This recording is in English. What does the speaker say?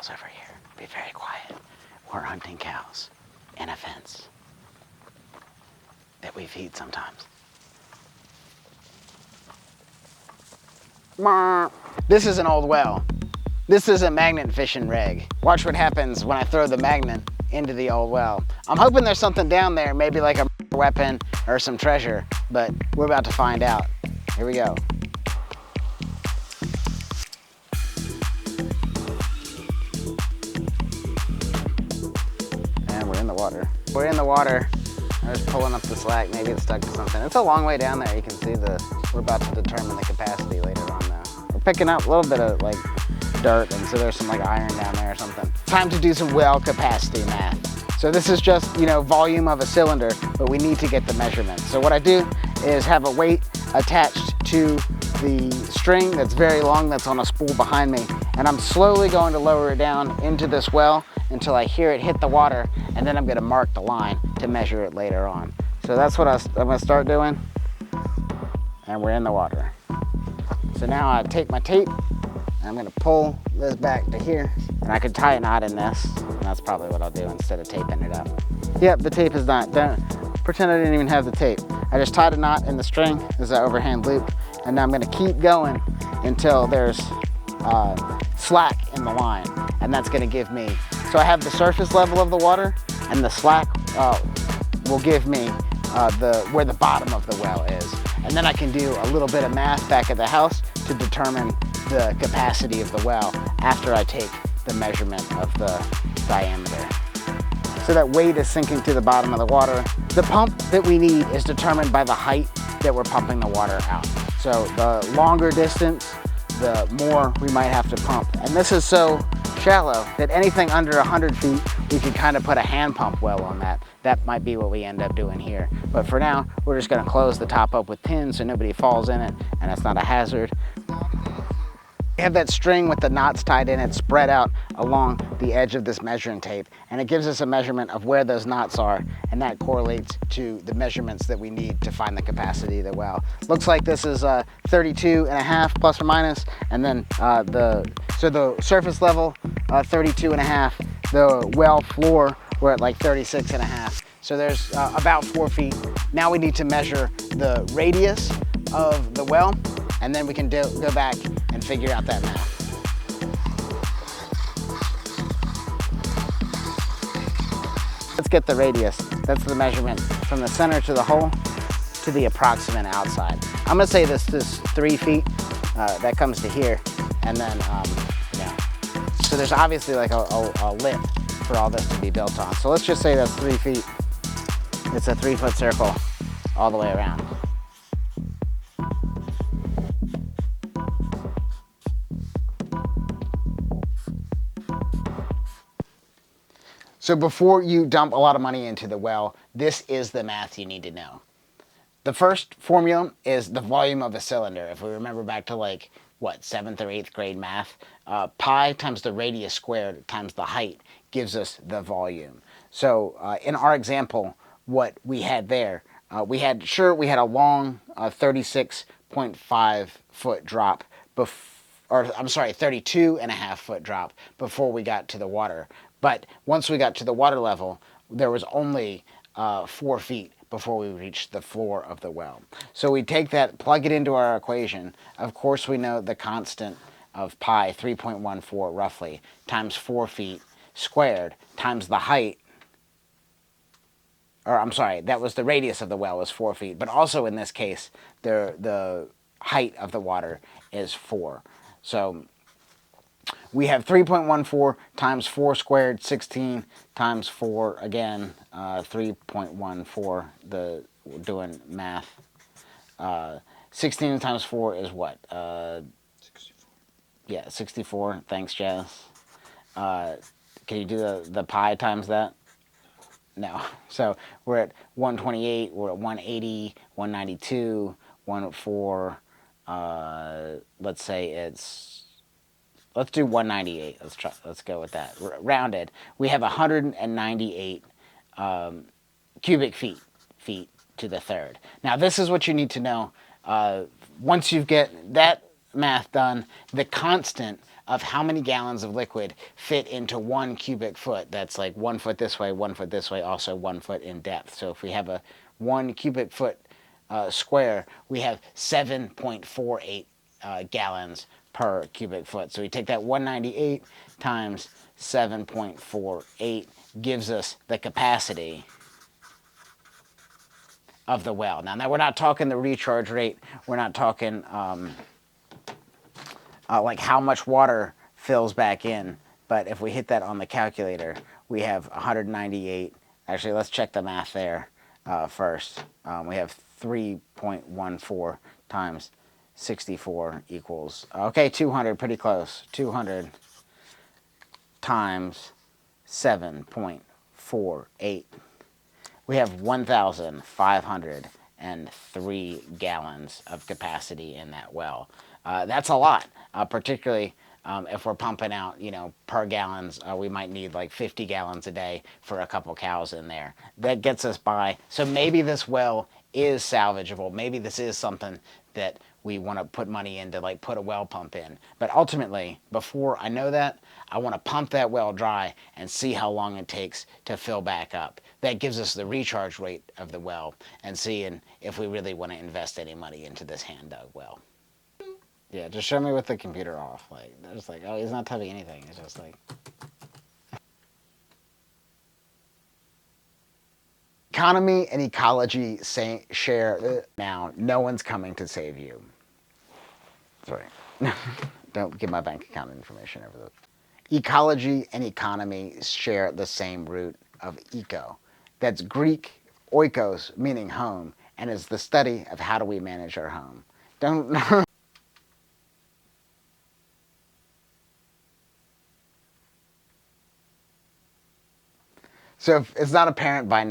cows over here. Be very quiet. We're hunting cows in a fence that we feed sometimes. This is an old well. This is a magnet fishing rig. Watch what happens when I throw the magnet into the old well. I'm hoping there's something down there, maybe like a weapon or some treasure, but we're about to find out. Here we go. And we're in the water. We're in the water. I'm just pulling up the slack. Maybe it's stuck to something. It's a long way down there. You can see we're about to determine the capacity later on though. We're picking up a little bit of like dirt, and so there's some like iron down there or something. Time to do some well capacity math. So this is just, you know, volume of a cylinder, but we need to get the measurement. So what I do is have a weight attached to the string that's very long, that's on a spool behind me, and I'm slowly going to lower it down into this well until I hear it hit the water, and then I'm going to mark the line to measure it later on. So that's what I'm going to start doing, and we're in the water. So now I take my tape, and I'm going to pull this back to here, and I could tie a knot in this, and that's probably what I'll do instead of taping it up. Yep, the tape is not. Don't pretend I didn't even have the tape. I just tied a knot in the string. This is an overhand loop, and now I'm going to keep going until there's slack in the line, and that's going to give me, so I have the surface level of the water, and the slack will give me where the bottom of the well is. And then I can do a little bit of math back at the house to determine the capacity of the well after I take the measurement of the diameter. So that weight is sinking to the bottom of the water. The pump that we need is determined by the height that we're pumping the water out. So the longer distance, the more we might have to pump. And this is so shallow that anything under 100 feet, we could kind of put a hand pump well on that. That might be what we end up doing here. But for now, we're just gonna close the top up with pins so nobody falls in it and it's not a hazard. We have that string with the knots tied in it spread out along the edge of this measuring tape, and it gives us a measurement of where those knots are, and that correlates to the measurements that we need to find the capacity of the well. Looks like this is 32 and a half plus or minus, and then the surface level 32 and a half, the well floor we're at like 36 and a half. So there's about 4 feet. Now we need to measure the radius of the well, and then we can go back and figure out that math. Let's get the radius. That's the measurement from the center to the hole to the approximate outside. I'm gonna say this is 3 feet. That comes to here, and then so there's obviously like a lip for all this to be built on. So let's just say that's 3 feet. It's a 3 foot circle all the way around. So before you dump a lot of money into the well, this is the math you need to know. The first formula is the volume of a cylinder. If we remember back to like, what, 7th or 8th grade math, pi times the radius squared times the height gives us the volume. So in our example, what we had there, we had a long 36.5 foot drop, 32 and a half foot drop before we got to the water. But once we got to the water level, there was only 4 feet before we reached the floor of the well. So we take that, plug it into our equation. Of course, we know the constant of pi, 3.14 roughly, times 4 feet squared, times the height, or I'm sorry, that was the radius of the well was 4 feet. But also in this case, the height of the water is 4. So we have 3.14 times 4 squared, 16 times 4, again, 3.14, doing math. 16 times 4 is what? 64. Yeah, 64. Thanks, Jess. Can you do the pi times that? No. So we're at 128, we're at 180, 192, 104. Let's say let's do 198. Let's go with that. Rounded. We have 198 cubic feet to the third. Now this is what you need to know. Once you get that math done, the constant of how many gallons of liquid fit into 1 cubic foot. That's like 1 foot this way, 1 foot this way, also 1 foot in depth. So if we have a 1 cubic foot square, we have 7.48 gallons per cubic foot. So we take that 198 times 7.48 gives us the capacity of the well. Now we're not talking the recharge rate. We're not talking like how much water fills back in. But if we hit that on the calculator, we have 198. Actually, let's check the math there first. We have 3.14 times 64 equals, okay, 200, pretty close. 200 times 7.48. We have 1,503 gallons of capacity in that well. That's a lot, particularly if we're pumping out, per gallons, we might need like 50 gallons a day for a couple cows in there. That gets us by. So maybe this well is salvageable. Maybe this is something that we want to put money into, like put a well pump in. But ultimately, before I know that, I want to pump that well dry and see how long it takes to fill back up. That gives us the recharge rate of the well and seeing if we really want to invest any money into this hand dug well. Yeah, just show me with the computer off. Like, they're just like, oh, he's not typing anything. It's just like. Economy and ecology share. Now, no one's coming to save you. Sorry. Don't give my bank account information over the. Ecology and economy share the same root of eco. That's Greek oikos, meaning home, and is the study of how do we manage our home. Don't. So if it's not apparent by now.